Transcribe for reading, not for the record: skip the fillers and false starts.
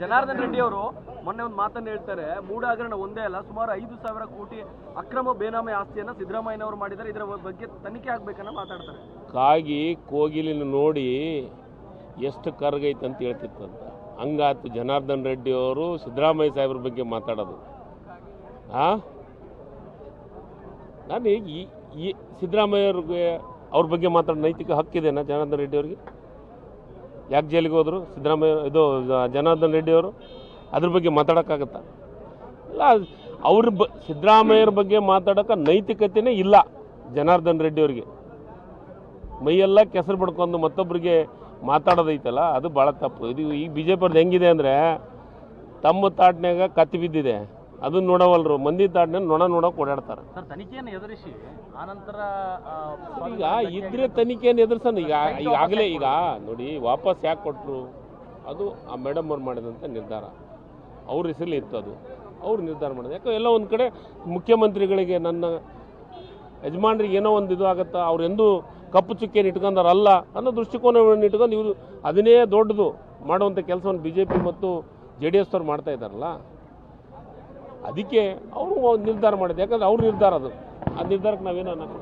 ಜನಾರ್ದನ್ ರೆಡ್ಡಿ ಅವರು ಮೊನ್ನೆ ಒಂದು ಮಾತನ್ನು ಹೇಳ್ತಾರೆ, ಮೂಡ ಹಗರಣ ಒಂದೇ ಅಲ್ಲ, ಸುಮಾರು 5,000 ಕೋಟಿ ಅಕ್ರಮ ಬೇನಾಮಿ ಆಸ್ತಿಯನ್ನು ಸಿದ್ದರಾಮಯ್ಯನವರು ಮಾಡಿದ್ದಾರೆ, ಇದರ ಬಗ್ಗೆ ತನಿಖೆ ಆಗ್ಬೇಕನ್ನ ಮಾತಾಡ್ತಾರೆ. ಕಾಗಿ ಕೋಗಿಲಿನ ನೋಡಿ ಎಷ್ಟು ಕರ್ಗೈತೆ ಅಂತ ಹೇಳ್ತಿತ್ತಂತ, ಹಂಗಾತು ಜನಾರ್ದನ್ ರೆಡ್ಡಿ ಅವರು ಸಿದ್ದರಾಮಯ್ಯ ಸಾಹೇಬ್ರ ಬಗ್ಗೆ ಮಾತಾಡೋದು. ನಾನು ಈ ಸಿದ್ದರಾಮಯ್ಯವ್ರಿಗೆ ಅವ್ರ ಬಗ್ಗೆ ಮಾತಾಡೋ ನೈತಿಕ ಹಕ್ಕಿದೆನಾ ಜನಾರ್ದನ್ ರೆಡ್ಡಿ ಅವ್ರಿಗೆ? ಯಾಕೆ ಜೈಲಿಗೆ ಹೋದರು ಸಿದ್ದರಾಮಯ್ಯ ಜನಾರ್ದನ್ ರೆಡ್ಡಿ ಅವರು? ಅದ್ರ ಬಗ್ಗೆ ಮಾತಾಡೋಕ್ಕಾಗತ್ತಾ? ಇಲ್ಲ, ಸಿದ್ದರಾಮಯ್ಯರ ಬಗ್ಗೆ ಮಾತಾಡೋಕೆ ನೈತಿಕತೆಯೇ ಇಲ್ಲ ಜನಾರ್ದನ್ ರೆಡ್ಡಿ ಅವ್ರಿಗೆ. ಮೈಯೆಲ್ಲ ಕೆಸರು ಬಡ್ಕೊಂಡು ಮತ್ತೊಬ್ಬರಿಗೆ ಮಾತಾಡೋದೈತಲ್ಲ, ಅದು ಭಾಳ ತಪ್ಪು. ಇದು ಈ ಬಿ ಜೆ ಪಿಯವ್ರದ್ದು ಹೆಂಗಿದೆ ಅಂದರೆ, ತಮ್ಮ ತಾಟ್ನಾಗ ಕತ್ತಿ ಬಿದ್ದಿದೆ, ಅದನ್ನ ನೋಡವಲ್ರು, ಮಂದಿ ತಾಟ್ನಾಗ ನೋಡೋಕೆ ಓಡಾಡ್ತಾರೆ. ತನಿಖೆಯನ್ನು ಎದುರಿಸಿ ಆನಂತರ ಈಗ ಇದ್ರೆ ತನಿಖೆಯನ್ನು ಎದುರಿಸೋಣ. ಈಗಾಗಲೇ ಈಗ ನೋಡಿ, ವಾಪಸ್ ಯಾಕೆ ಕೊಟ್ಟರು? ಅದು ಆ ಮೇಡಮ್ ಅವ್ರು ಮಾಡಿದಂಥ ನಿರ್ಧಾರ, ಅವ್ರ ಹೆಸರಲ್ಲಿ ಇತ್ತು, ಅದು ಅವ್ರು ನಿರ್ಧಾರ ಮಾಡಿದ್ರು. ಯಾಕೆ ಎಲ್ಲ ಒಂದು ಕಡೆ ಮುಖ್ಯಮಂತ್ರಿಗಳಿಗೆ, ನನ್ನ ಯಜಮಾನ್ರಿಗೆ ಏನೋ ಒಂದು ಇದು ಆಗುತ್ತಾ, ಅವ್ರು ಎಂದೂ ಕಪ್ಪು ಚುಕ್ಕಿಯನ್ನು ಇಟ್ಕೊಂಡಾರಲ್ಲ ಅನ್ನೋ ದೃಷ್ಟಿಕೋನವನ್ನು ಇಟ್ಕೊಂಡು ಇವರು ಅದನ್ನೇ ದೊಡ್ಡದು ಮಾಡುವಂಥ ಕೆಲಸವನ್ನು ಬಿ ಜೆ ಪಿ ಮತ್ತು JDS ಅವ್ರು ಮಾಡ್ತಾ ಇದ್ದಾರಲ್ಲ, ಅದಕ್ಕೆ ಅವರು ನಿರ್ಧಾರ ಮಾಡಿದೆ. ಯಾಕಂದ್ರೆ ಅವ್ರ ನಿರ್ಧಾರ ಅದು, ಆ ನಿರ್ಧಾರಕ್ಕೆ ನಾವೇನೋ ಅನ್ನೋದು.